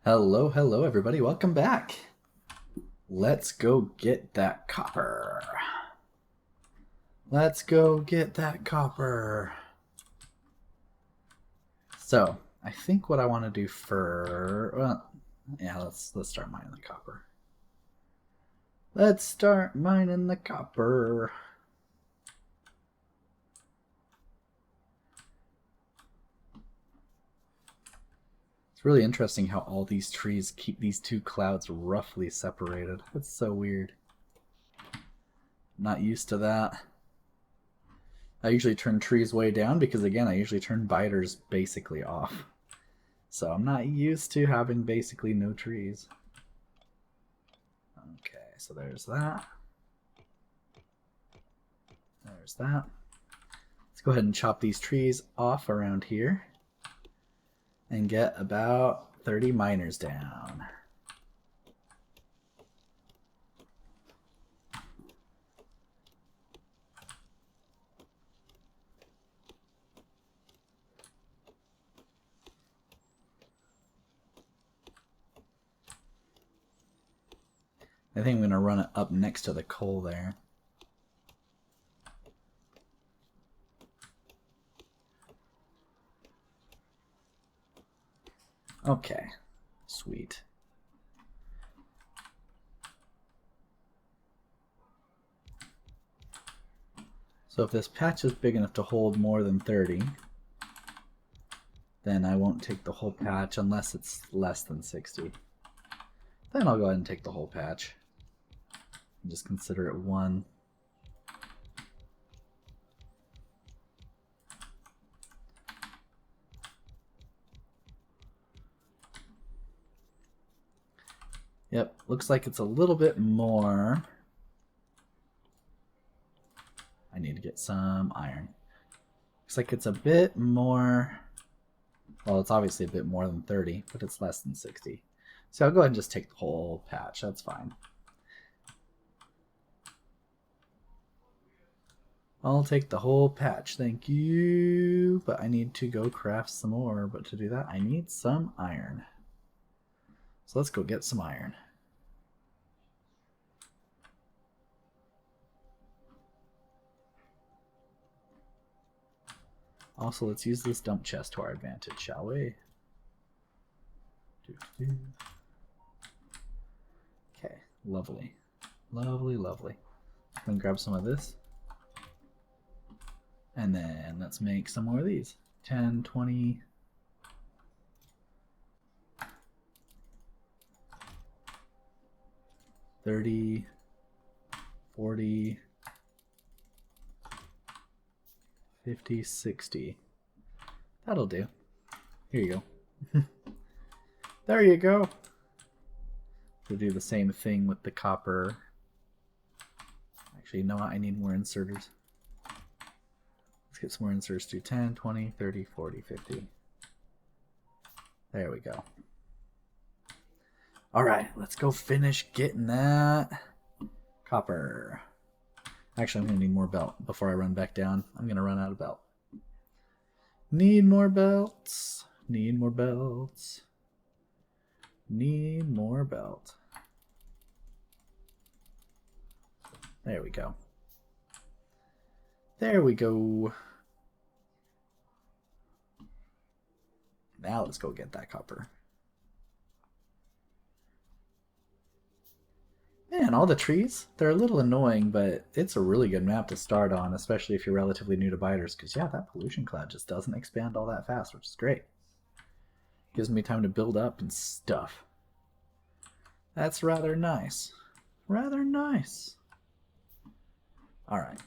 Hello, hello, everybody. Welcome back. Let's go get that copper. Let's go get that copper. So, I think what I want to do let's start mining the copper. Let's start mining the copper. It's really interesting how all these trees keep these two clouds roughly separated. It's so weird. Not used to that. I usually turn trees way down because, again, I usually turn biters basically off. So I'm not used to having basically no trees. Okay, so there's that. There's that. Let's go ahead and chop these trees off around here and get about 30 miners down. I think I'm going to run it up next to the coal there. Okay, sweet. So if this patch is big enough to hold more than 30, then I won't take the whole patch unless it's less than 60. Then I'll go ahead and take the whole patch. And just consider it one. Yep, looks like it's a little bit more. I need to get some iron. Looks like it's a bit more. Well, it's obviously a bit more than 30, but it's less than 60. So I'll go ahead and just take the whole patch. That's fine. I'll take the whole patch, thank you. But I need to go craft some more. But to do that, I need some iron. So let's go get some iron. Also, let's use this dump chest to our advantage, shall we? Okay, lovely. Lovely, lovely. I'm gonna grab some of this. And then let's make some more of these. 10, 20. 30, 40, 50, 60. That'll do. Here you go. There you go. We'll do the same thing with the copper. Actually, you know what? I need more inserters. Let's get some more inserters. Do 10, 20, 30, 40, 50. There we go. All right, let's go finish getting that copper. Actually, I'm going to need more belt before I run back down. I'm going to run out of belt. Need more belts. Need more belts. Need more belt. There we go. There we go. Now let's go get that copper. Man, all the trees, they're a little annoying, but it's a really good map to start on, especially if you're relatively new to biters, because yeah, that pollution cloud just doesn't expand all that fast, which is great. Gives me time to build up and stuff. That's rather nice. Rather nice. Alright.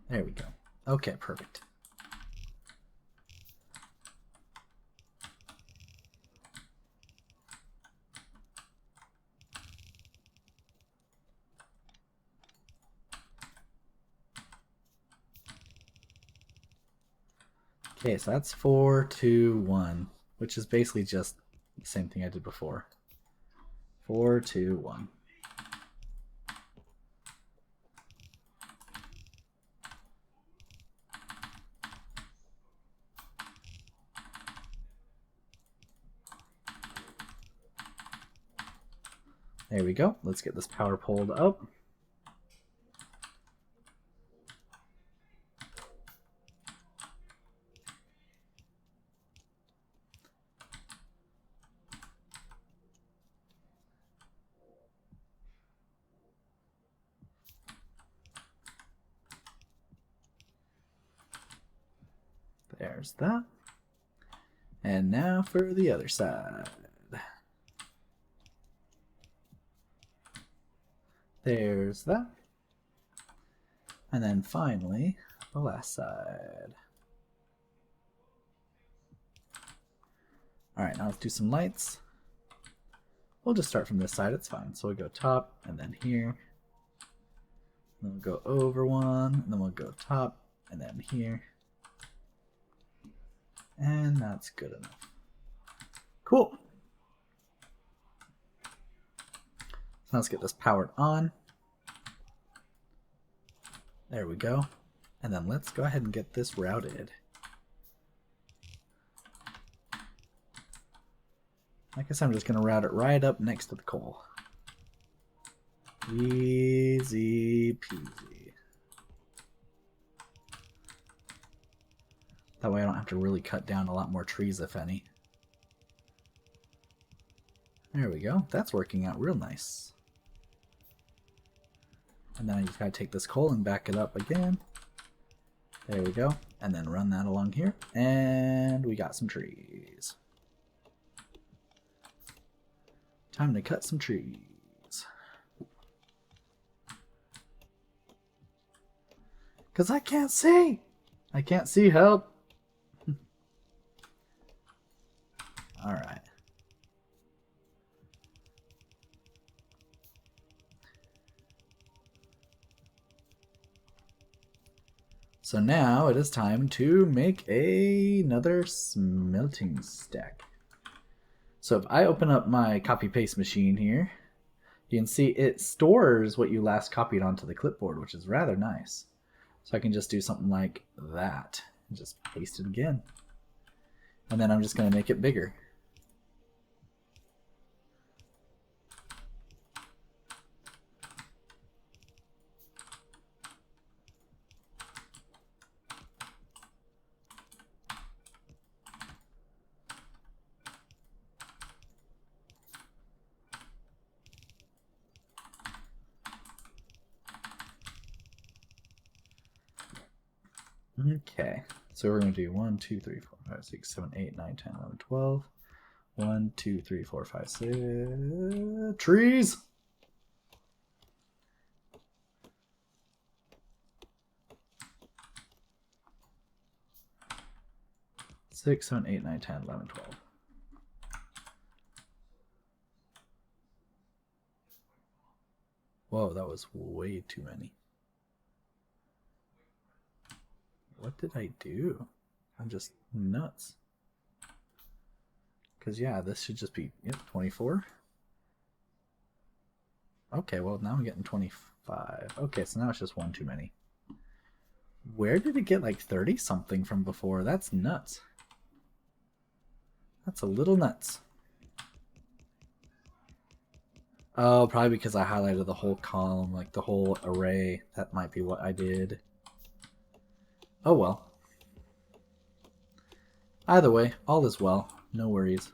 There we go. Okay, perfect. Okay, so that's 4, 2, 1, which is basically just the same thing I did before. 4, 2, 1. There we go. Let's get this power pulled up. There's that. And now for the other side. There's that. And then finally, the last side. Alright, now let's do some lights. We'll just start from this side, it's fine. So we'll go top, and then here. Then we'll go over one, and then we'll go top, and then here. And that's good enough. Cool. So let's get this powered on. There we go. And then let's go ahead and get this routed. I guess I'm just going to route it right up next to the coal. Easy peasy. That way I don't have to really cut down a lot more trees, if any. There we go. That's working out real nice. And then I just gotta take this coal and back it up again. There we go. And then run that along here. And we got some trees. Time to cut some trees. Because I can't see! I can't see, help! Alright. So now it is time to make another smelting stack. So if I open up my copy paste machine here, you can see it stores what you last copied onto the clipboard, which is rather nice. So I can just do something like that and just paste it again. And then I'm just going to make it bigger. Okay, so we're going to do 1, 2, 3, 4, 5, 6, 7, 8, 9, 10, 11, 12. 1, 2, 3, 4, 5, 6. Trees! Six, 7, 8, 9, 10, 11, 12. Whoa, that was way too many. What did I do? I'm just nuts. Because, yeah, this should just be, yep, 24. Okay, well, now I'm getting 25. Okay, so now it's just one too many. Where did it get like 30 something from before? That's nuts. That's a little nuts. Oh, probably because I highlighted the whole column, like the whole array. That might be what I did. Oh well. Either way, all is well. No worries.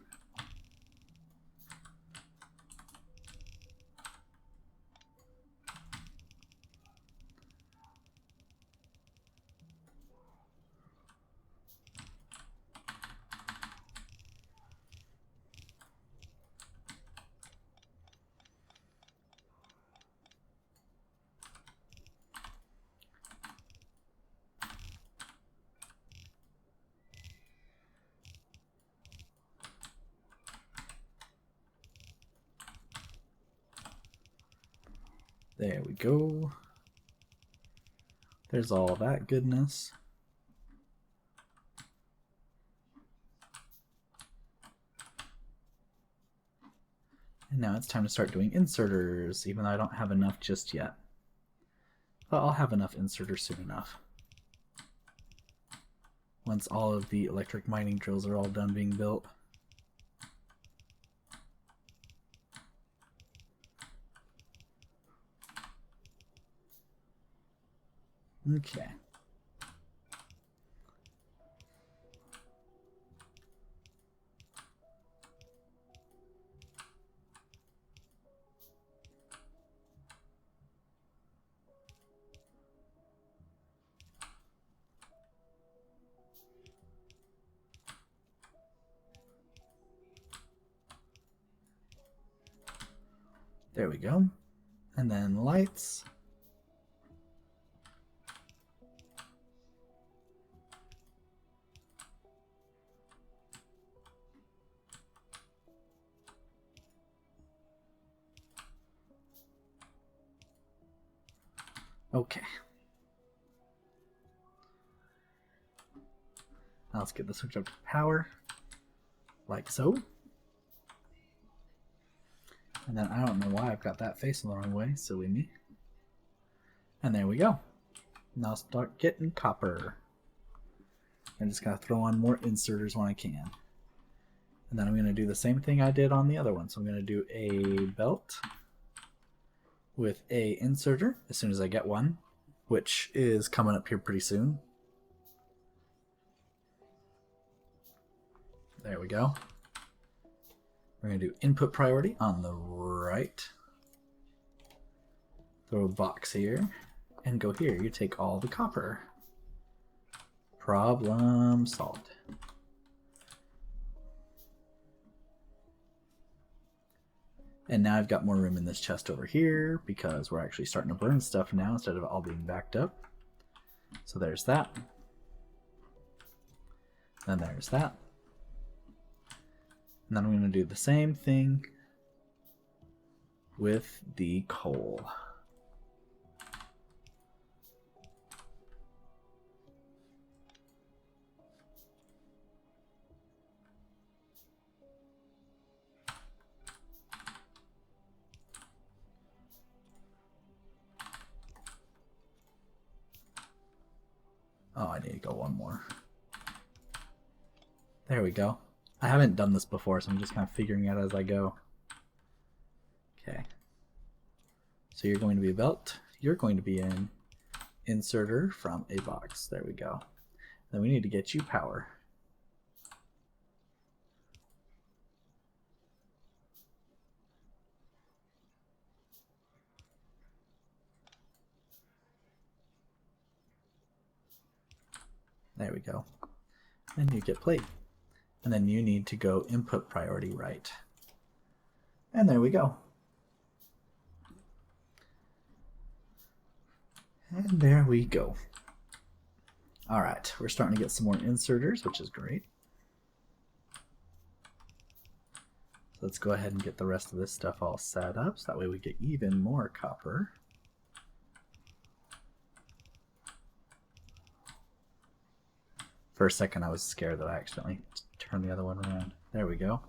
There we go. There's all that goodness. And now it's time to start doing inserters, even though I don't have enough just yet. But I'll have enough inserters soon enough. Once all of the electric mining drills are all done being built. Okay. There we go. And then lights. Okay. Now let's get this hooked up to power. Like so. And then I don't know why I've got that facing the wrong way. Silly me. And there we go. Now start getting copper. I'm just going to throw on more inserters when I can. And then I'm going to do the same thing I did on the other one. So I'm going to do a belt with a inserter as soon as I get one, which is coming up here pretty soon. There we go. We're going to do input priority on the right. Throw a box here and go here. You take all the copper. Problem solved. And now I've got more room in this chest over here because we're actually starting to burn stuff now instead of all being backed up. So there's that. Then there's that. And then I'm going to do the same thing with the coal. Oh, I need to go one more. There we go. I haven't done this before, so I'm just kind of figuring it out as I go. Okay. So you're going to be a belt. You're going to be an inserter from a box. There we go. Then we need to get you power. There we go. Then you get plate. And then you need to go input priority right. And there we go. And there we go. All right, we're starting to get some more inserters, which is great. So let's go ahead and get the rest of this stuff all set up, so that way we get even more copper. For a second, I was scared that I accidentally turned the other one around. There we go.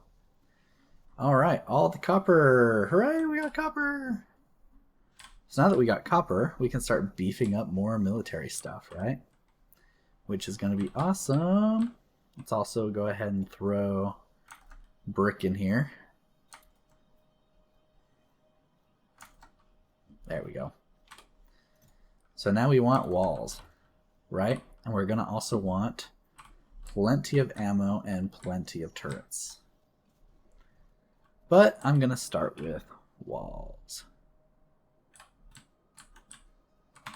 All right, all the copper. Hooray, we got copper. So now that we got copper, we can start beefing up more military stuff, right? Which is going to be awesome. Let's also go ahead and throw brick in here. There we go. So now we want walls, right? And we're going to also want plenty of ammo and plenty of turrets. But I'm going to start with walls.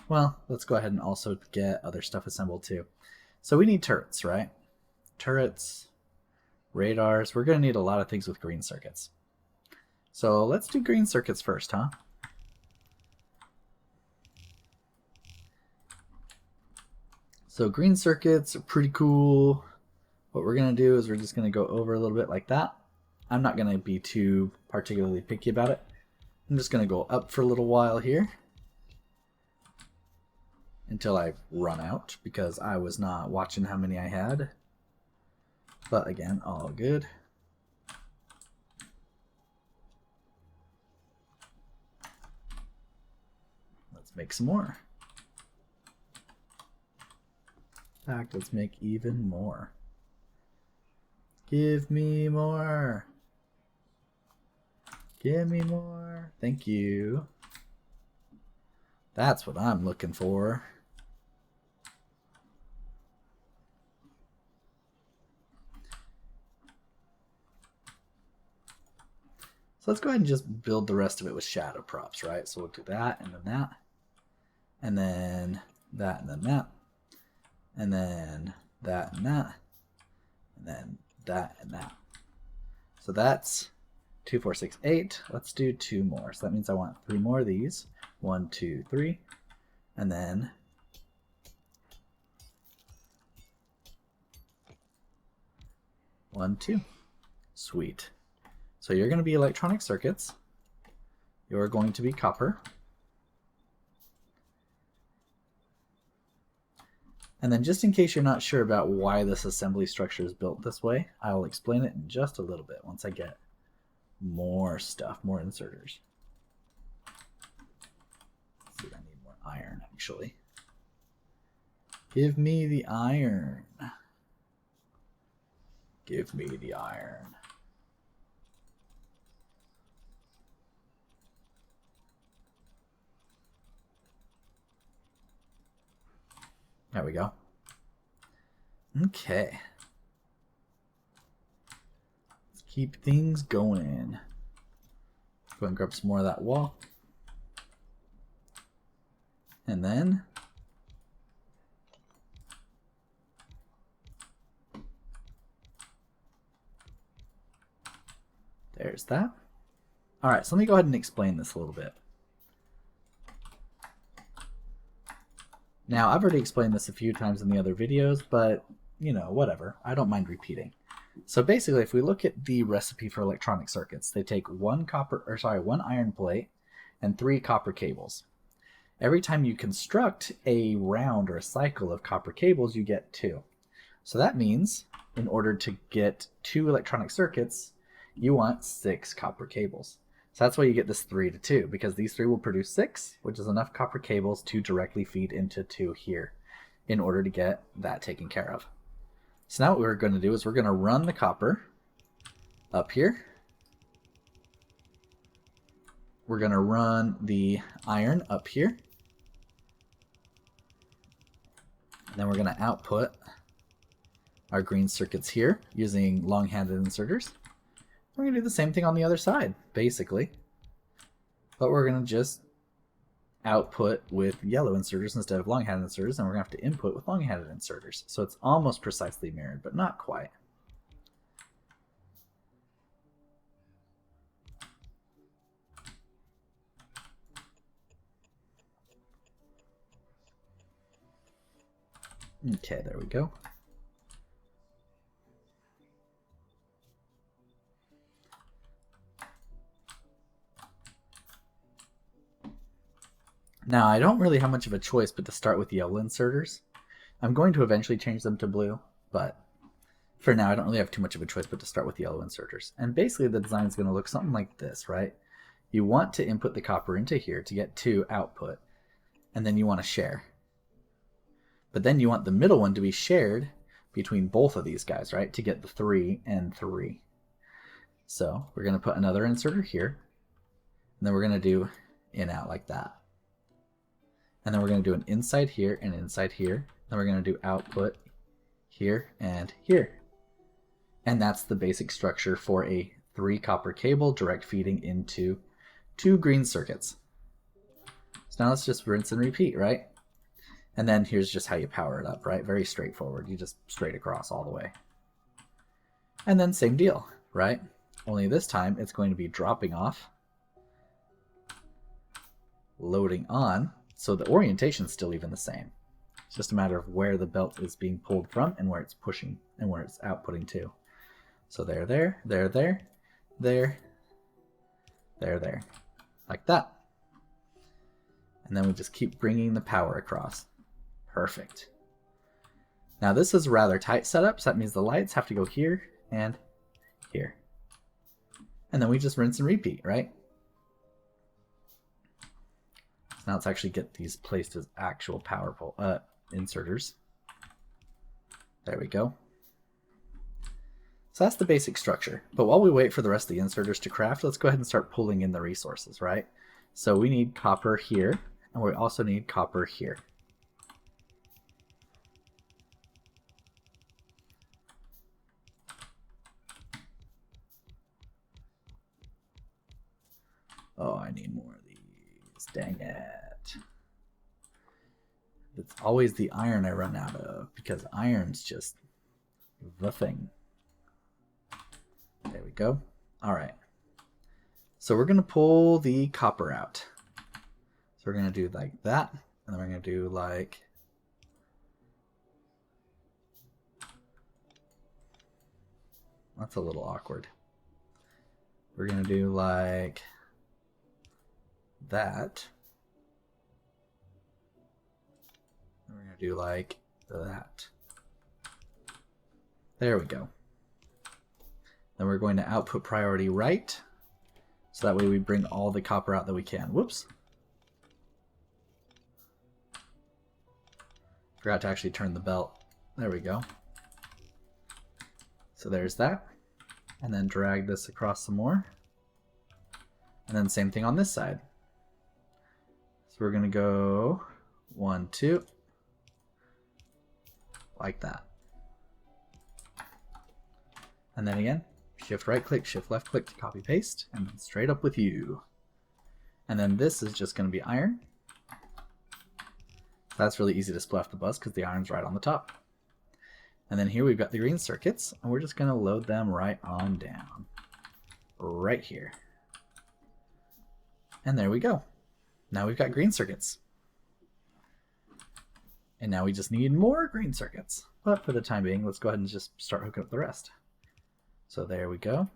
Well, let's go ahead and also get other stuff assembled too. So we need turrets, right? Turrets, radars. We're going to need a lot of things with green circuits. So let's do green circuits first, huh? So green circuits are pretty cool. What we're going to do is we're just going to go over a little bit like that. I'm not going to be too particularly picky about it. I'm just going to go up for a little while here until I run out, because I was not watching how many I had. But again, all good. Let's make some more. In fact, let's make even more. Give me more. Give me more. Thank you. That's what I'm looking for. So let's go ahead and just build the rest of it with shadow props, right? So we'll do that, and then that, and then that, and then that, and then that, and that, and then that, and that. So that's 2, 4, 6, 8. Let's do 2 more. So that means I want 3 more of these. 1, 2, 3, and then 1, 2. Sweet. So you're going to be electronic circuits. You're going to be copper. And then just in case you're not sure about why this assembly structure is built this way, I'll explain it in just a little bit once I get more stuff, more inserters. Let's see, I need more iron actually. Give me the iron. Give me the iron. There we go. Okay. Let's keep things going. Go and grab some more of that wall. And then there's that. All right, so let me go ahead and explain this a little bit. Now, I've already explained this a few times in the other videos, but, you know, whatever. I don't mind repeating. So basically, if we look at the recipe for electronic circuits, they take one iron plate and 3 copper cables. Every time you construct a round or a cycle of copper cables, you get 2. So that means, in order to get 2 electronic circuits, you want 6 copper cables. So that's why you get this 3 to 2, because these 3 will produce 6, which is enough copper cables to directly feed into 2 here in order to get that taken care of. So now what we're going to do is we're going to run the copper up here. We're going to run the iron up here. And then we're going to output our green circuits here using long-handed inserters. We're going to do the same thing on the other side, basically. But we're going to just output with yellow inserters instead of long-handed inserters, and we're going to have to input with long-handed inserters. So it's almost precisely mirrored, but not quite. Okay, there we go. Now, I don't really have much of a choice but to start with yellow inserters. I'm going to eventually change them to blue, but for now I don't really have too much of a choice but to start with yellow inserters. And basically the design is going to look something like this, right? You want to input the copper into here to get 2 output, and then you want to share. But then you want the middle one to be shared between both of these guys, right? To get the 3 and 3. So we're going to put another inserter here, and then we're going to do in out like that. And then we're going to do an inside here and inside here. Then we're going to do output here and here. And that's the basic structure for a 3 copper cable direct feeding into 2 green circuits. So now let's just rinse and repeat, right? And then here's just how you power it up, right? Very straightforward. You just straight across all the way. And then same deal, right? Only this time it's going to be dropping off, loading on. So the orientation is still even the same. It's just a matter of where the belt is being pulled from and where it's pushing and where it's outputting to. So there, like that. And then we just keep bringing the power across. Perfect. Now this is a rather tight setup, so that means the lights have to go here and here. And then we just rinse and repeat, right? Now let's actually get these placed as actual power pole inserters. There we go. So that's the basic structure. But while we wait for the rest of the inserters to craft, let's go ahead and start pulling in the resources, right? So we need copper here, and we also need copper here. Oh, I need more of these. Dang it. It's always the iron I run out of, because iron's just the thing. There we go. All right. So we're going to pull the copper out. So we're going to do like that, and then we're going to do like... That's a little awkward. We're going to do like that. And we're going to do like that. There we go. Then we're going to output priority right. So that way we bring all the copper out that we can. Whoops. Forgot to actually turn the belt. There we go. So there's that. And then drag this across some more. And then same thing on this side. So we're going to go 1, 2. Like that. And then again, shift right click, shift left click to copy paste, and then straight up with you. And then this is just going to be iron. That's really easy to split off the bus because the iron's right on the top. And then here we've got the green circuits, and we're just going to load them right on down. Right here. And there we go. Now we've got green circuits. And now we just need more green circuits. But for the time being, let's go ahead and just start hooking up the rest. So there we go.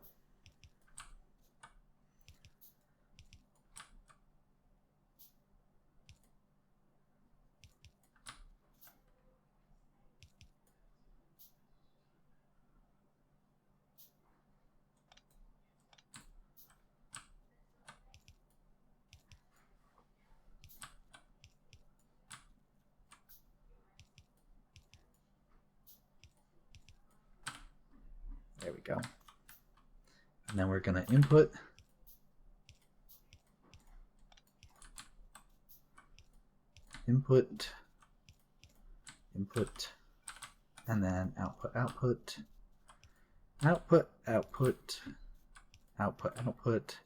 There we go. And then we're going to input input, and then output, output, output, output, output, output,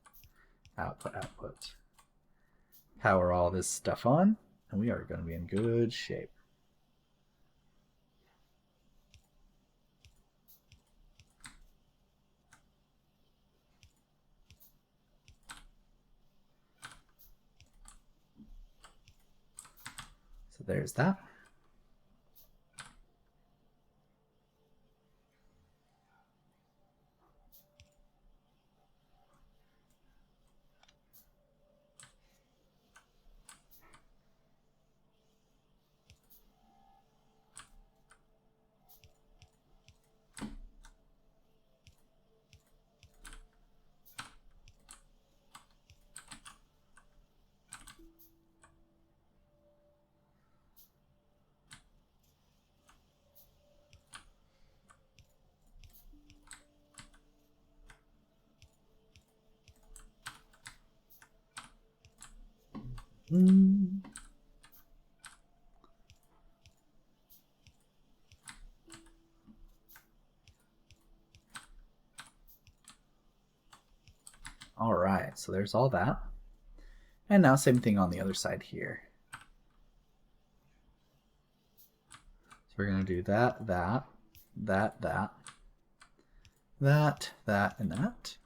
output, output. Power all this stuff on, and we are going to be in good shape. So there's that. All right, so there's all that. And now same thing on the other side here. So we're going to do that, that, that, that, that, that, and that.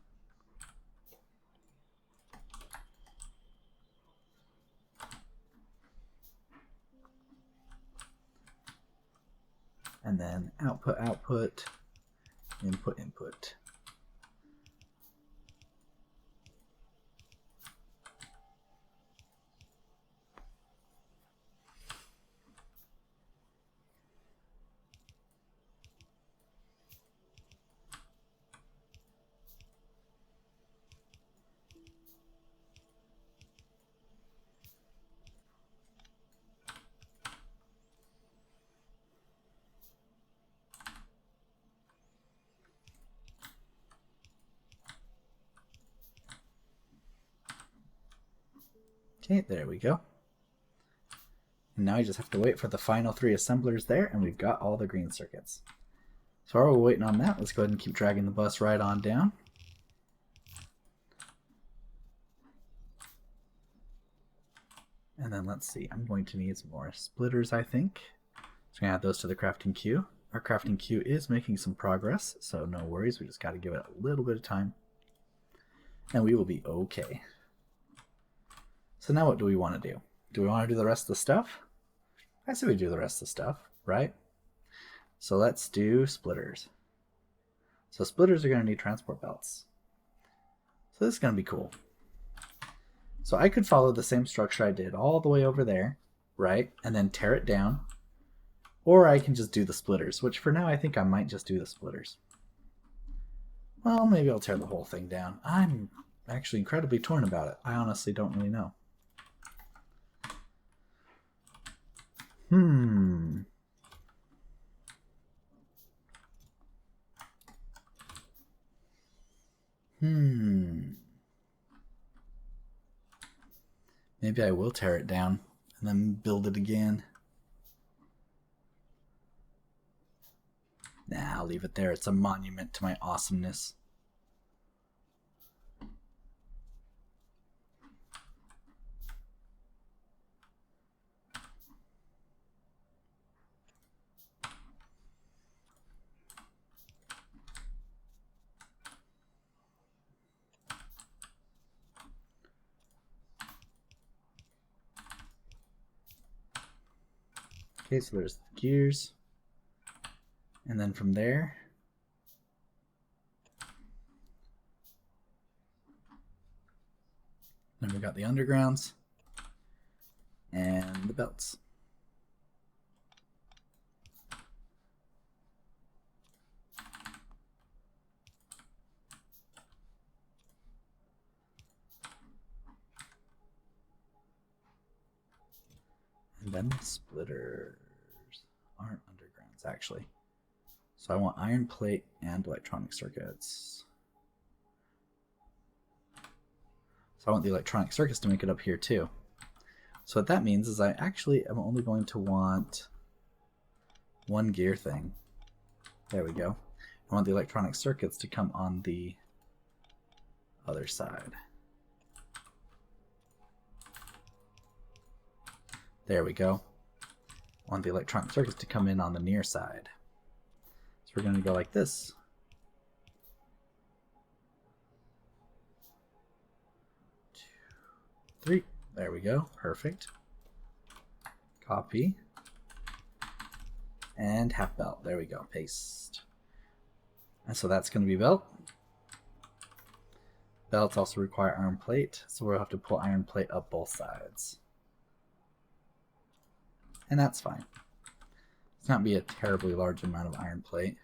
And then output, output, input, input. Okay, there we go. And now I just have to wait for the final 3 assemblers there, and we've got all the green circuits. So while we're waiting on that, let's go ahead and keep dragging the bus right on down. And then let's see, I'm going to need some more splitters, I think. So I'm going to add those to the crafting queue. Our crafting queue is making some progress, so no worries. We just got to give it a little bit of time. And we will be okay. So now what do we want to do? Do we want to do the rest of the stuff? I say we do the rest of the stuff, right? So let's do splitters. So splitters are going to need transport belts. So this is going to be cool. So I could follow the same structure I did all the way over there, right? And then tear it down. Or I can just do the splitters, which for now I think I might just do the splitters. Well, maybe I'll tear the whole thing down. I'm actually incredibly torn about it. I honestly don't really know. Maybe I will tear it down and then build it again. Nah, I'll leave it there. It's a monument to my awesomeness. Okay, so there's the gears. And then from there, then we got the undergrounds and the belts. And then the splitters aren't undergrounds actually. So I want iron plate and electronic circuits. So I want the electronic circuits to make it up here too. So what that means is I actually am only going to want one gear thing. There we go. I want the electronic circuits to come on the other side. There we go. I want the electronic circuits to come in on the near side. So we're going to go like this. 2, 3. There we go. Perfect. Copy. And half belt. There we go. Paste. And so that's going to be belt. Belts also require iron plate, so we'll have to pull iron plate up both sides. And that's fine. It's not be a terribly large amount of iron plate.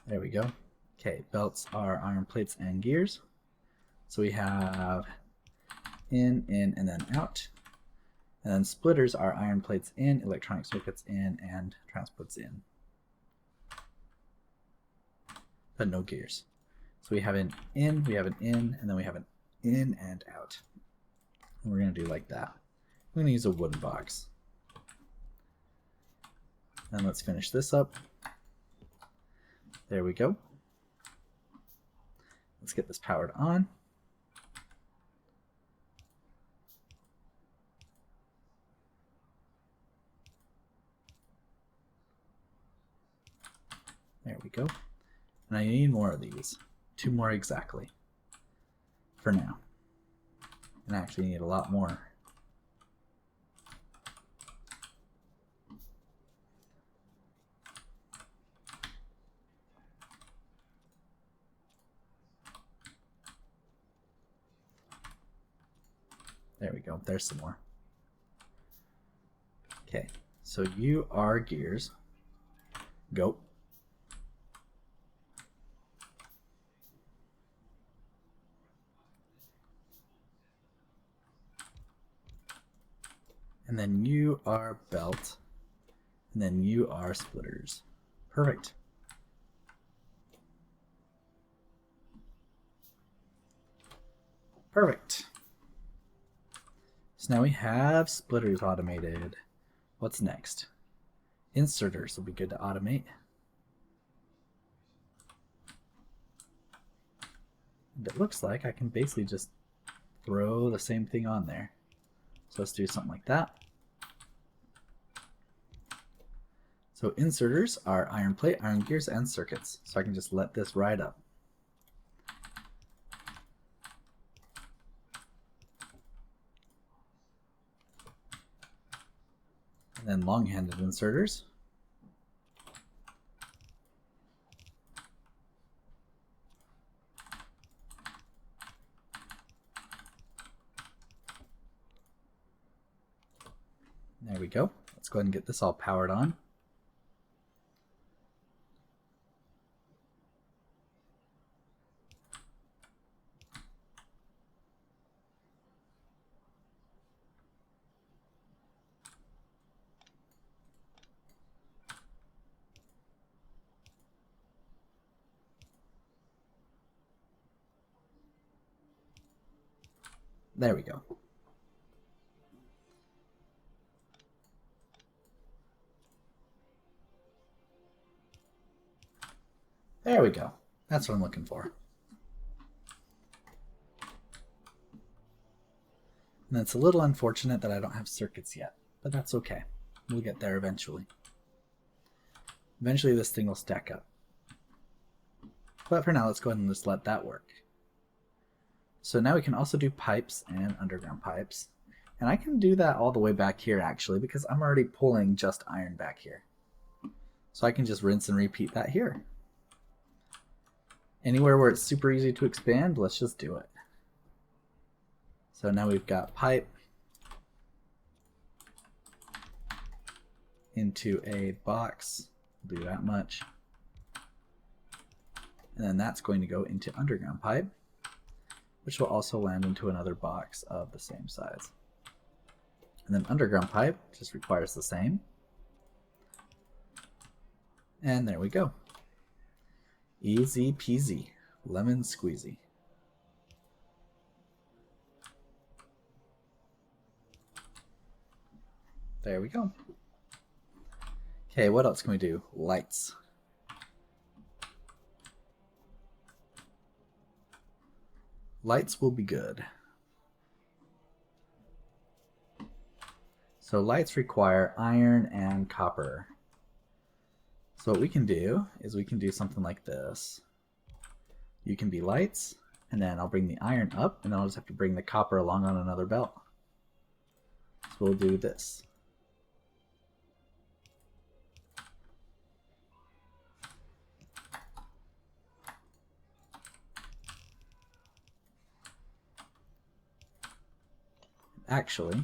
There we go. Okay, belts are iron plates and gears. So we have in, and then out. And then splitters are iron plates in, electronic circuits in, and transports in. But no gears. So we have an in, we have an in, and then we have an in and out. And we're going to do like that. I'm going to use a wooden box. And let's finish this up. There we go. Let's get this powered on. There we go. And I need more of these. 2 more exactly. For now. And I actually need a lot more. There we go. There's some more. Okay. So you are gears. Go. And then you are belt. And then you are splitters. Perfect. Perfect. So now we have splitters automated. What's next? Inserters will be good to automate. And it looks like I can basically just throw the same thing on there. So let's do something like that. So inserters are iron plate, iron gears, and circuits. So I can just let this ride up. And then long-handed inserters. There we go. Let's go ahead and get this all powered on. There we go. There we go. That's what I'm looking for. And it's a little unfortunate that I don't have circuits yet, but that's okay. We'll get there eventually. Eventually this thing will stack up. But for now, let's go ahead and just let that work. So now we can also do pipes and underground pipes. And I can do that all the way back here actually, because I'm already pulling just iron back here. So I can just rinse and repeat that here. Anywhere where it's super easy to expand, let's just do it. So now we've got pipe into a box, do that much. And then that's going to go into underground pipe, which will also land into another box of the same size. And then underground pipe just requires the same. And there we go. Easy peasy, lemon squeezy. There we go. Okay, what else can we do? Lights. Lights will be good. So lights require iron and copper. So what we can do is we can do something like this. You can be lights, and then I'll bring the iron up, and then I'll just have to bring the copper along on another belt. So we'll do this. Actually,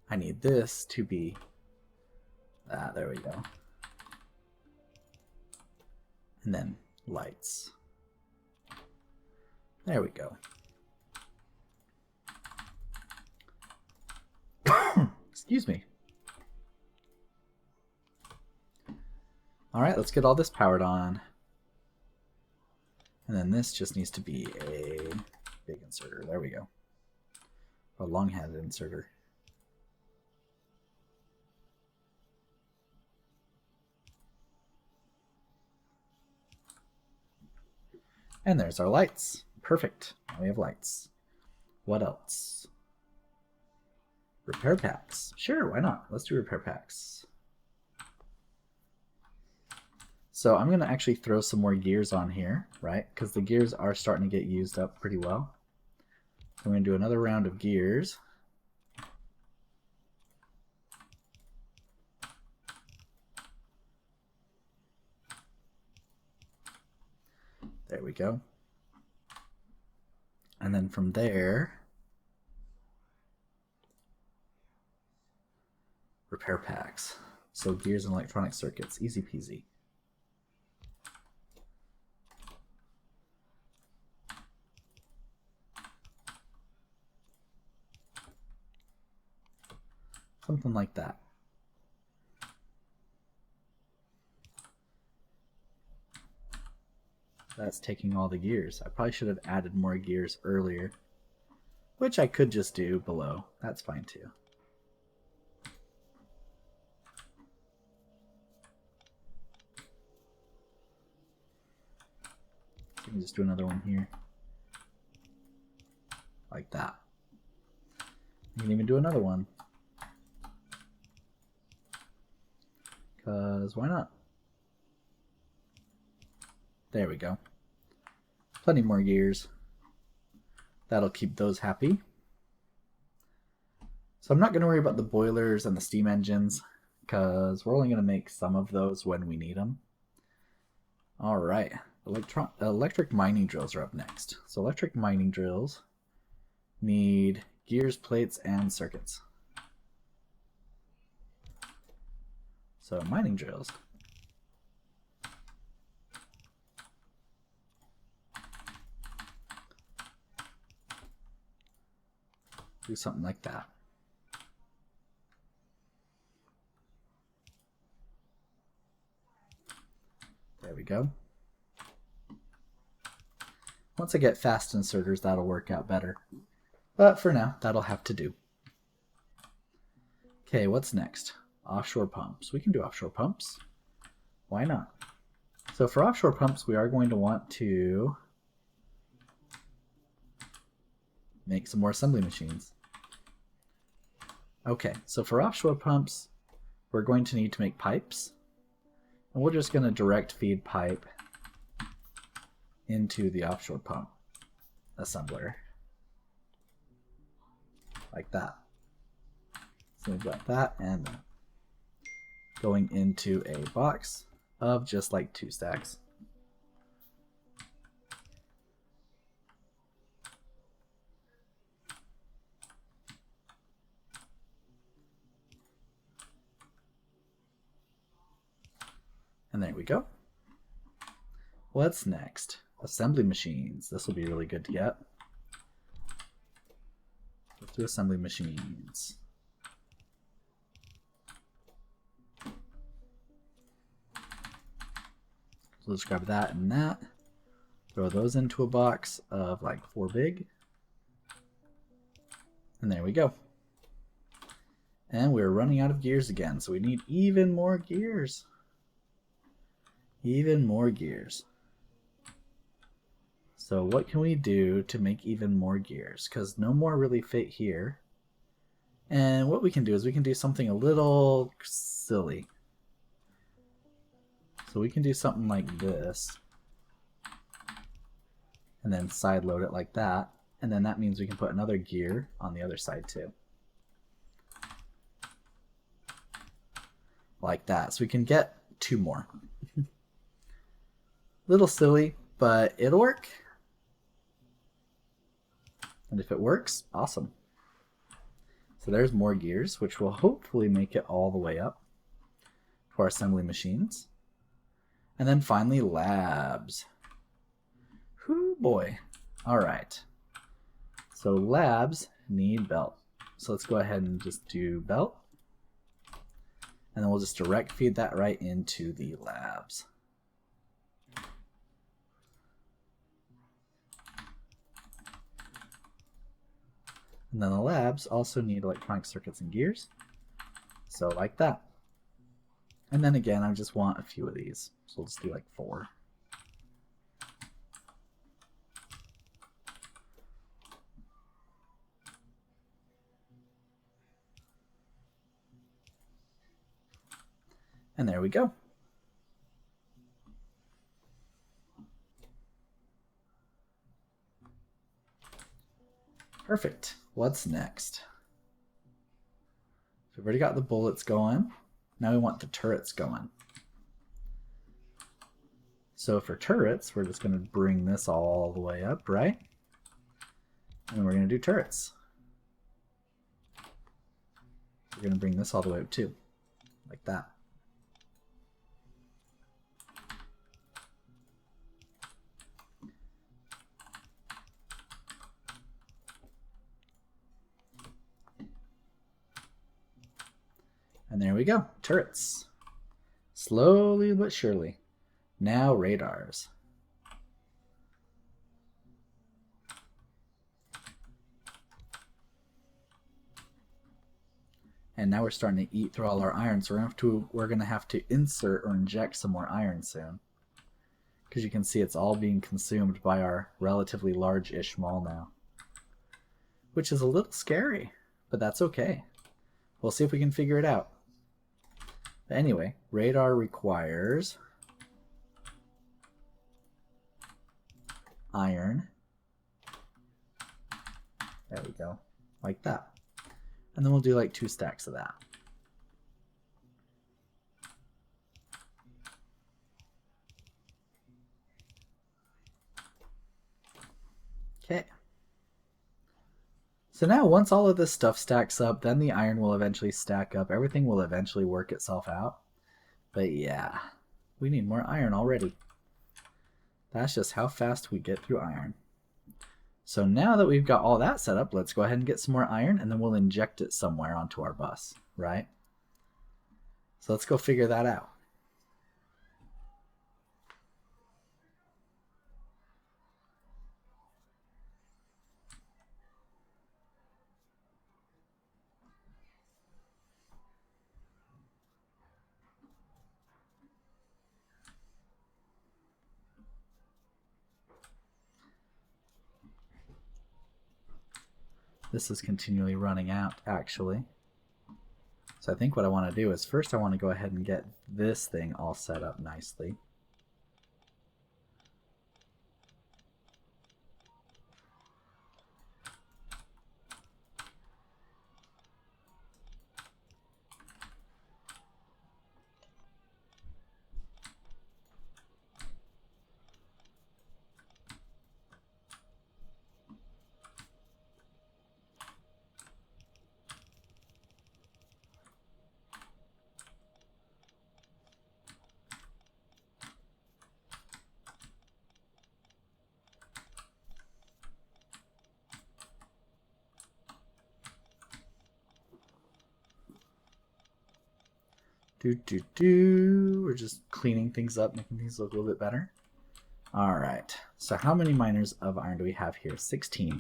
I need this to be, there we go. And then lights. There we go. Excuse me. All right, let's get all this powered on. And then this just needs to be a big inserter. There we go. A long-handed inserter. And there's our lights. Perfect. Now we have lights. What else? Repair packs. Sure, why not? Let's do repair packs. So I'm going to actually throw some more gears on here, right? Because the gears are starting to get used up pretty well. I'm going to do another round of gears. There we go. And then from there, repair packs. So gears and electronic circuits, easy peasy. Something like that. That's taking all the gears. I probably should have added more gears earlier. which I could just do below. That's fine too. So you can just do another one here. Like that. You can even do another one. Because why not? There we go. Plenty more gears. That'll keep those happy. So I'm not going to worry about the boilers and the steam engines, because we're only going to make some of those when we need them. Alright, electric mining drills are up next. So electric mining drills need gears, plates, and circuits. So mining drills. Do something like that. There we go. Once I get fast inserters, that'll work out better. But for now, that'll have to do. Okay, what's next? Offshore pumps. We can do offshore pumps. Why not? So for offshore pumps, we are going to want to make some more assembly machines. Okay, so for offshore pumps, we're going to need to make pipes. And we're just going to direct feed pipe into the offshore pump assembler. Like that. So we've got that and that. Going into a box of just like 2 stacks. And there we go. What's next? Assembly machines. This will be really good to get. Let's do assembly machines. So let's grab that and that. Throw those into a box of like 4 big. And there we go. And we're running out of gears again, so we need even more gears. Even more gears. So what can we do to make even more gears? Because no more really fit here. And what we can do is we can do something a little silly. So we can do something like this. And then side load it like that. And then that means we can put another gear on the other side too. Like that. So we can get 2 more. Little silly, but it'll work. And if it works, awesome. So there's more gears, which will hopefully make it all the way up to our assembly machines. And then finally, labs. Whoo boy. All right. So labs need belt. So let's go ahead and just do belt. And then we'll just direct feed that right into the labs. And then the labs also need electronic circuits and gears. So like that. And then again, I just want a few of these. So we'll just do like 4. And there we go. Perfect. What's next? So we've already got the bullets going. Now we want the turrets going. So for turrets, we're just going to bring this all the way up, right? And we're going to do turrets. We're going to bring this all the way up too, like that. And there we go, turrets. Slowly but surely. Now radars. And now we're starting to eat through all our iron, so we're gonna have to insert or inject some more iron soon. Because you can see it's all being consumed by our relatively large-ish mall now. Which is a little scary, but that's okay. We'll see if we can figure it out. But anyway, radar requires iron. There we go. Like that. And then we'll do like 2 stacks of that. Okay. So now once all of this stuff stacks up, then the iron will eventually stack up. Everything will eventually work itself out. But yeah, we need more iron already. That's just how fast we get through iron. So now that we've got all that set up, let's go ahead and get some more iron, and then we'll inject it somewhere onto our bus, right? So let's go figure that out. This is continually running out, actually. So I think what I want to do is first I want to go ahead and get this thing all set up nicely. We're just cleaning things up, making things look a little bit better. All right. So how many miners of iron do we have here? 16.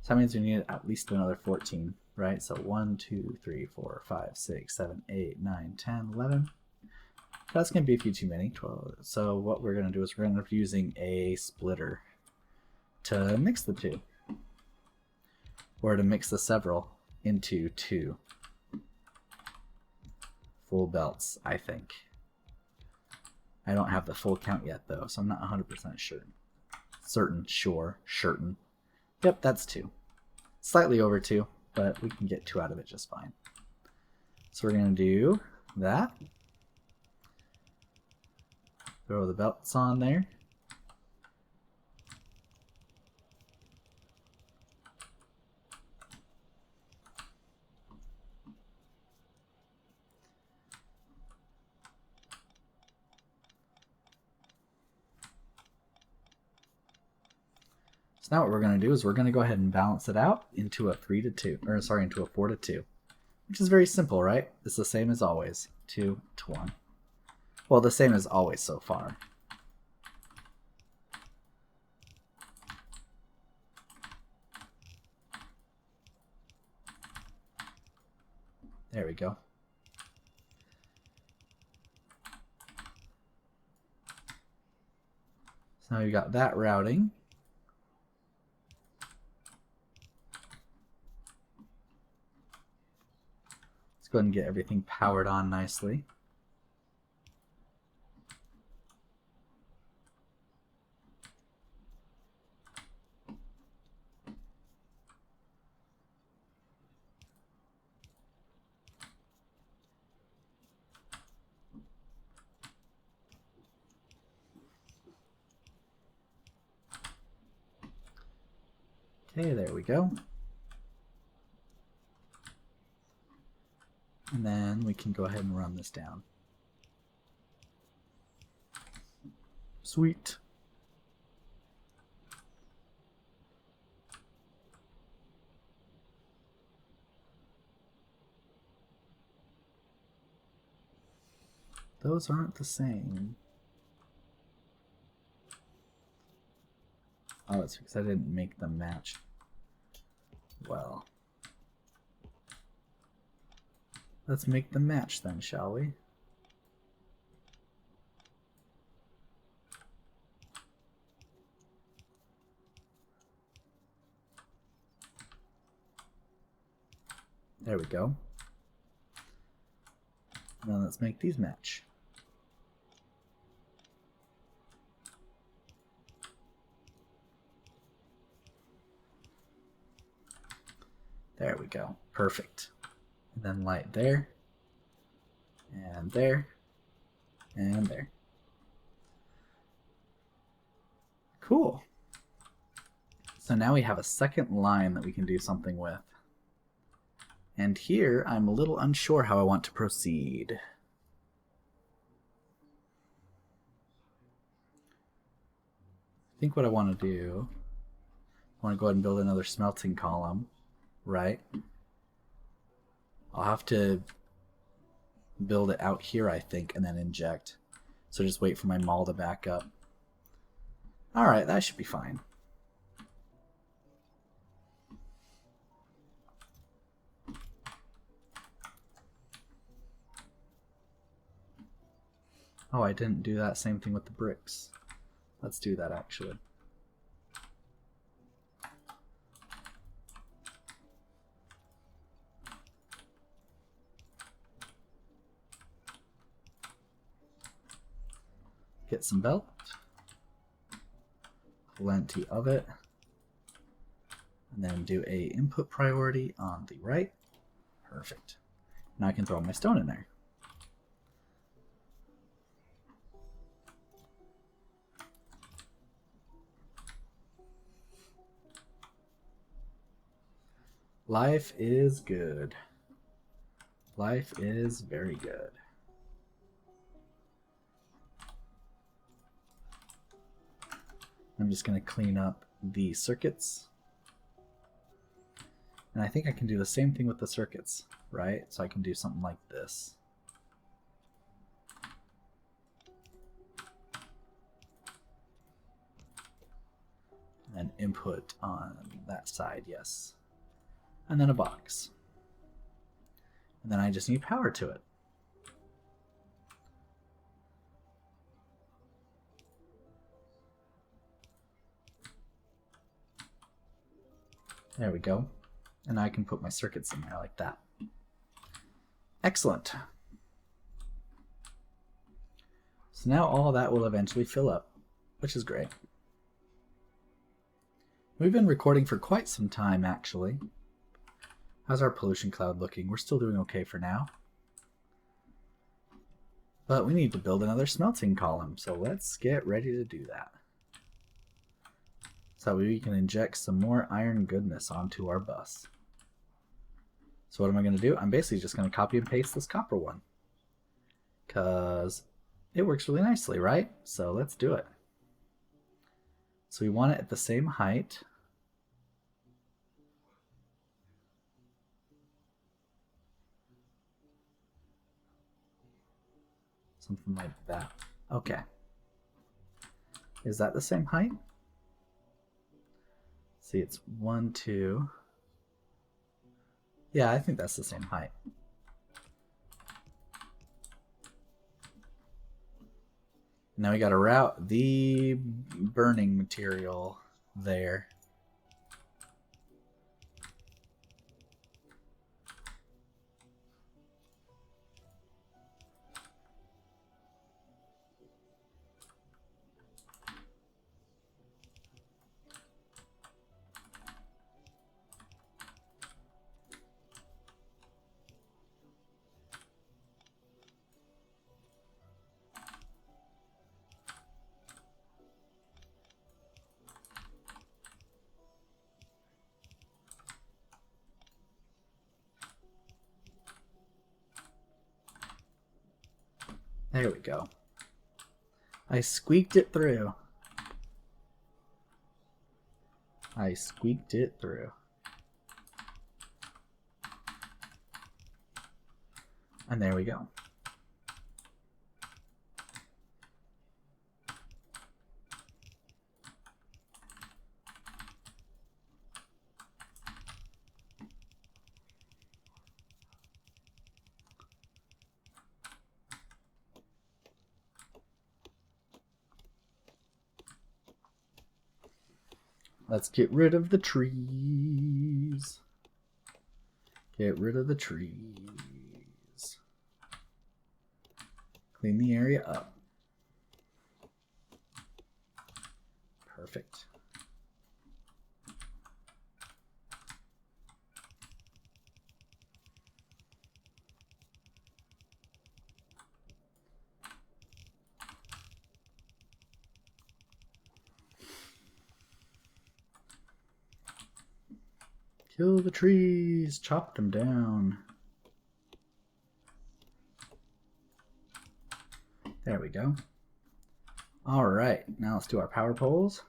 So that means we need at least another 14, right? So 1, 2, 3, 4, 5, 6, 7, 8, 9, 10, 11. That's going to be a few too many. 12. So what we're going to do is we're going to end up using a splitter to mix the two. Or to mix the several into 2 full belts, I think. I don't have the full count yet, though, so I'm not 100% sure. Certain. Yep, that's 2. Slightly over 2, but we can get 2 out of it just fine. So we're going to do that. Throw the belts on there. So now what we're going to do is we're going to go ahead and balance it out into a 3 to 2, or sorry, into a 4 to 2, which is very simple, right? It's the same as always, 2 to 1. Well, the same as always so far. There we go. So now you got that routing. Let's go ahead and get everything powered on nicely. Okay, there we go. And then we can go ahead and run this down. Sweet. Those aren't the same. Oh, it's because I didn't make them match well. Let's make them match then, shall we? There we go. Now let's make these match. There we go. Perfect. And then light there, and there, and there. Cool. So now we have a second line that we can do something with. And here, I'm a little unsure how I want to proceed. I think what I want to do, I want to go ahead and build another smelting column, right? I'll have to build it out here, I think, and then inject. So just wait for my mall to back up. Alright, that should be fine. Oh, I didn't do that same thing with the bricks. Let's do that actually. Get some belt. Plenty of it. And then do a input priority on the right. Perfect. Now I can throw my stone in there. Life is good. Life is very good. I'm just going to clean up the circuits. And I think I can do the same thing with the circuits, right? So I can do something like this. And input on that side, yes. And then a box. And then I just need power to it. There we go. And I can put my circuits in there like that. Excellent. So now all that will eventually fill up, which is great. We've been recording for quite some time, actually. How's our pollution cloud looking? We're still doing okay for now. But we need to build another smelting column, so let's get ready to do that. So we can inject some more iron goodness onto our bus. So what am I going to do? I'm basically just going to copy and paste this copper one. Because it works really nicely, right? So let's do it. So we want it at the same height. Something like that. Okay. Is that the same height? See, it's 1, 2. Yeah, I think that's the same height. Now we got to route the burning material there. There we go. I squeaked it through. I squeaked it through. And there we go. Let's get rid of the trees. Get rid of the trees. Clean the area up. Perfect. Kill the trees, chop them down. There we go. All right, now let's do our power poles.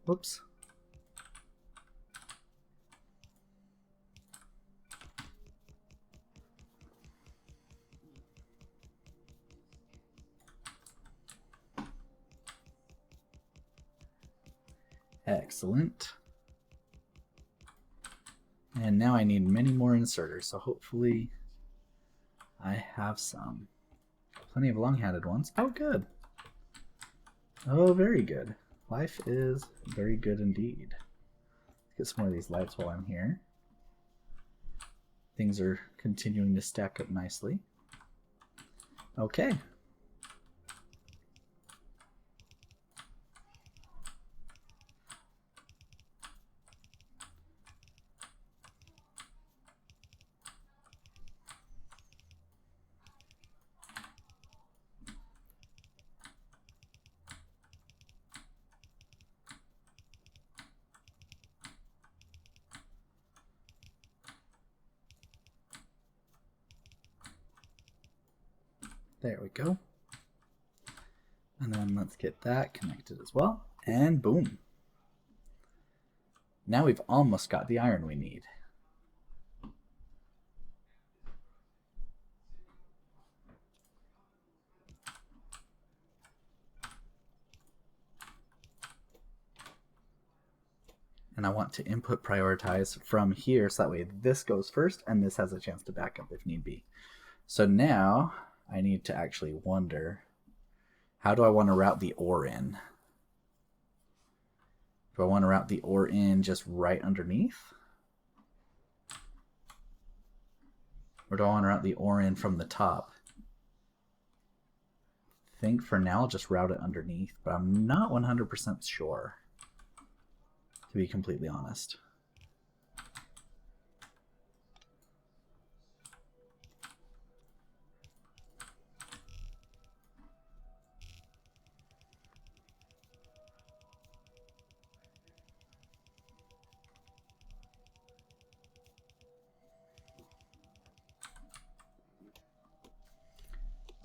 Whoops. Excellent. And now I need many more inserters, so hopefully I have some. Plenty of long-handed ones. Oh, good. Oh, very good. Life is very good indeed. Let's get some more of these lights while I'm here. Things are continuing to stack up nicely. Okay. There we go. And then let's get that connected as well. And boom. Now we've almost got the iron we need. And I want to input prioritize from here so that way this goes first and this has a chance to back up if need be. So now I need to actually wonder, how do I want to route the ore in? Do I want to route the ore in just right underneath? Or do I want to route the ore in from the top? I think for now I'll just route it underneath, but I'm not 100% sure, to be completely honest.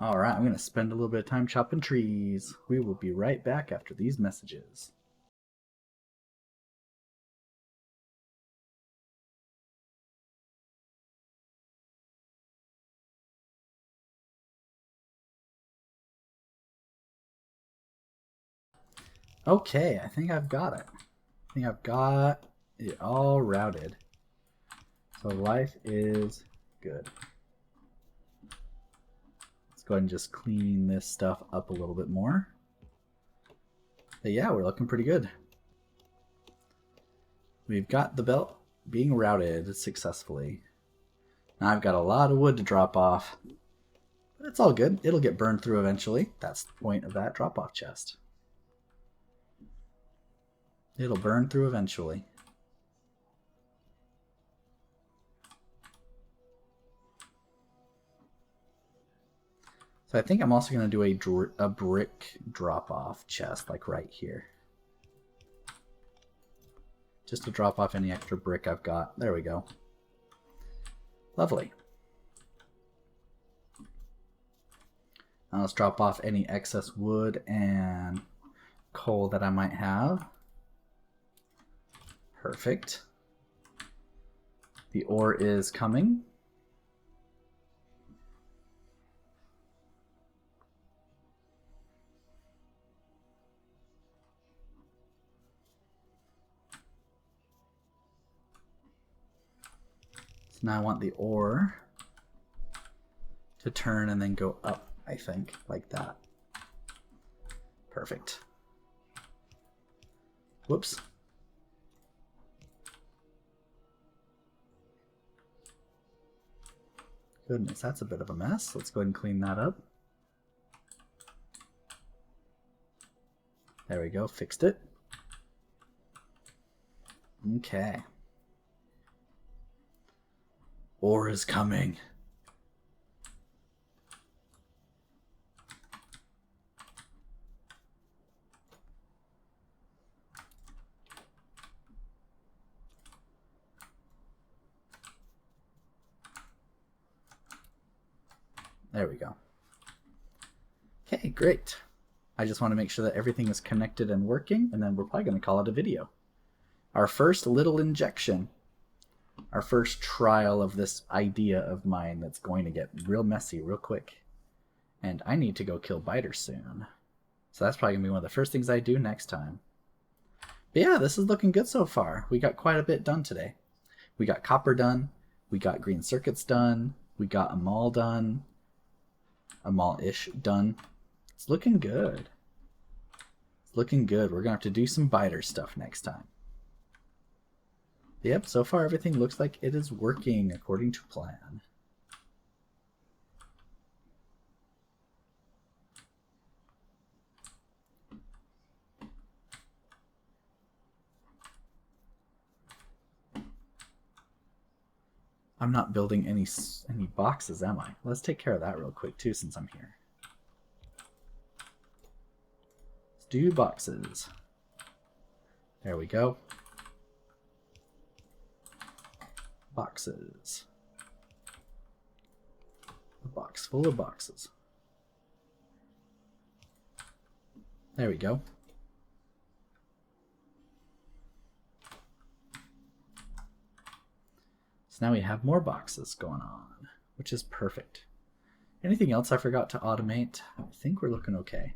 Alright, I'm going to spend a little bit of time chopping trees. We will be right back after these messages. Okay, I think I've got it. I think I've got it all routed. So life is good. Go ahead and just clean this stuff up a little bit more. But yeah, we're looking pretty good. We've got the belt being routed successfully. Now I've got a lot of wood to drop off. But it's all good. It'll get burned through eventually. That's the point of that drop-off chest. It'll burn through eventually. So I think I'm also going to do a brick drop-off chest, like right here. Just to drop off any extra brick I've got. There we go. Lovely. Now let's drop off any excess wood and coal that I might have. Perfect. The ore is coming. So now I want the ore to turn and then go up, I think, like that. Perfect. Whoops. Goodness, that's a bit of a mess. Let's go ahead and clean that up. There we go, fixed it. Okay. Ore is coming. There we go. Okay, great. I just want to make sure that everything is connected and working, and then we're probably going to call it a video. Our first little injection. Our first trial of this idea of mine that's going to get real messy real quick. And I need to go kill Biter soon. So that's probably going to be one of the first things I do next time. But yeah, this is looking good so far. We got quite a bit done today. We got copper done. We got green circuits done. We got a mall done. A mall-ish done. It's looking good. It's looking good. We're going to have to do some Biter stuff next time. Yep, so far everything looks like it is working according to plan. I'm not building any boxes, am I? Let's take care of that real quick too, since I'm here. Let's do boxes. There we go. Boxes. A box full of boxes. There we go. So now we have more boxes going on, which is perfect. Anything else I forgot to automate? I think we're looking okay.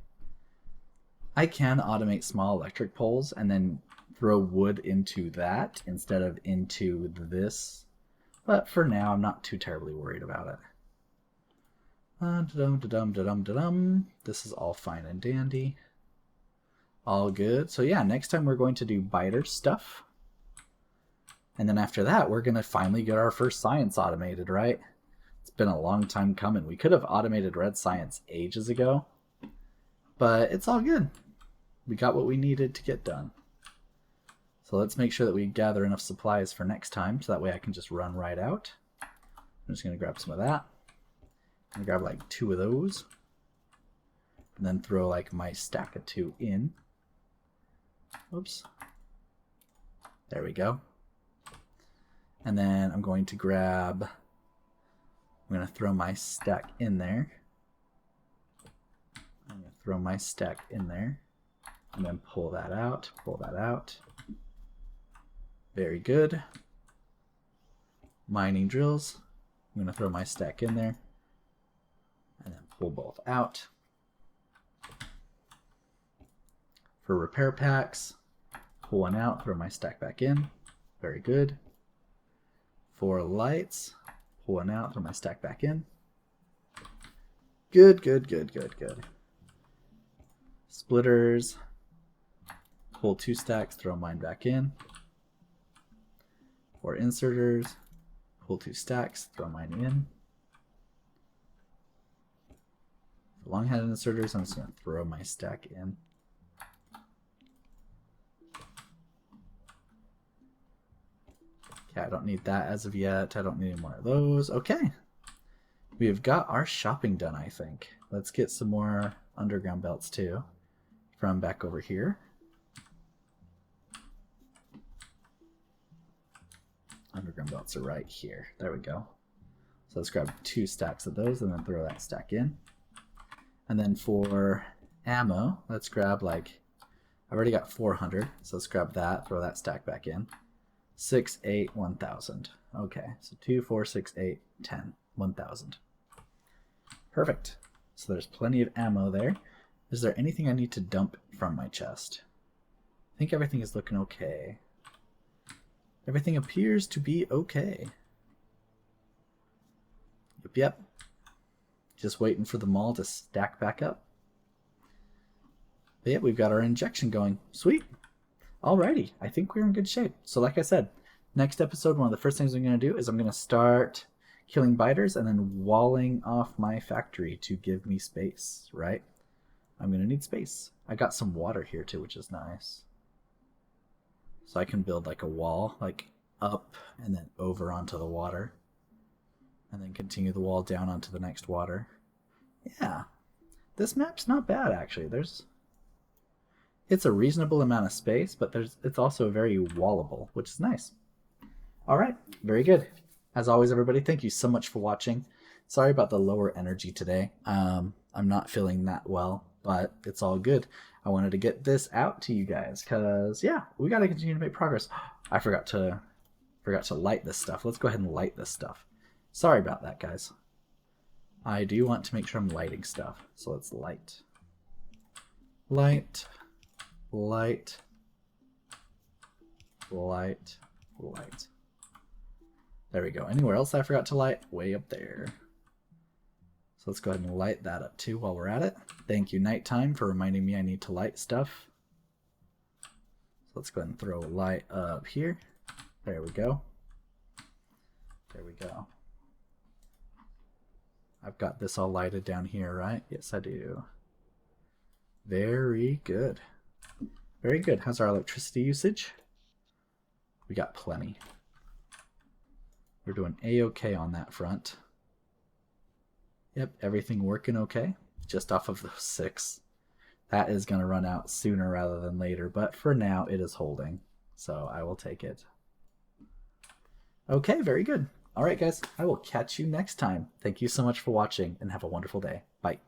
I can automate small electric poles and then throw wood into that instead of into this. But for now, I'm not too terribly worried about it. This is all fine and dandy. All good. So yeah, next time we're going to do Biter stuff. And then after that, we're going to finally get our first science automated, right? It's been a long time coming. We could have automated red science ages ago. But it's all good. We got what we needed to get done. So let's make sure that we gather enough supplies for next time, so that way I can just run right out. I'm just going to grab some of that. I'm going to grab like 2 of those. And then throw like my stack of 2 in. Oops. There we go. And then I'm going to grab, I'm going to throw my stack in there. I'm going to throw my stack in there. And then pull that out, pull that out. Very good. Mining drills. I'm going to throw my stack in there. And then pull both out. For repair packs, pull one out, throw my stack back in. Very good. For lights, pull one out, throw my stack back in. Good, good, good, good, good. Splitters, pull 2 stacks, throw mine back in. For inserters, pull 2 stacks, throw mine in. For long-head inserters, I'm just going to throw my stack in. Okay, I don't need that as of yet. I don't need any more of those. Okay. We have got our shopping done, I think. Let's get some more underground belts too from back over here. Underground belts are right here. There we go. So let's grab 2 stacks of those and then throw that stack in. And then for ammo, let's grab like, I've already got 400. So let's grab that, throw that stack back in. 6, 8, 1,000. Okay, so 2, 4, 6, 8, 10, 1,000. Perfect. So there's plenty of ammo there. Is there anything I need to dump from my chest? I think everything is looking okay. Everything appears to be okay. Yep. Just waiting for the mall to stack back up. But yeah, we've got our injection going. Sweet. Alrighty. I think we're in good shape. So like I said, next episode, one of the first things I'm going to do is I'm going to start killing biters and then walling off my factory to give me space, right? I'm going to need space. I got some water here too, which is nice. So I can build like a wall, like up and then over onto the water. And then continue the wall down onto the next water. Yeah. This map's not bad, actually. It's a reasonable amount of space, but it's also very wallable, which is nice. All right, very good. As always, everybody, thank you so much for watching. Sorry about the lower energy today. I'm not feeling that well, but it's all good. I wanted to get this out to you guys because, yeah, we got to continue to make progress. I forgot to light this stuff. Let's go ahead and light this stuff. Sorry about that, guys. I do want to make sure I'm lighting stuff. So let's light. Light. Light. Light. Light. There we go. Anywhere else I forgot to light? Way up there. So let's go ahead and light that up too while we're at it. Thank you, Nighttime, for reminding me I need to light stuff. So let's go ahead and throw a light up here. There we go. There we go. I've got this all lighted down here, right? Yes, I do. Very good. Very good. How's our electricity usage? We got plenty. We're doing A-okay on that front. Yep, everything working okay. Just off of those 6. That is going to run out sooner rather than later, but for now it is holding. So I will take it. Okay, very good. All right, guys, I will catch you next time. Thank you so much for watching and have a wonderful day. Bye.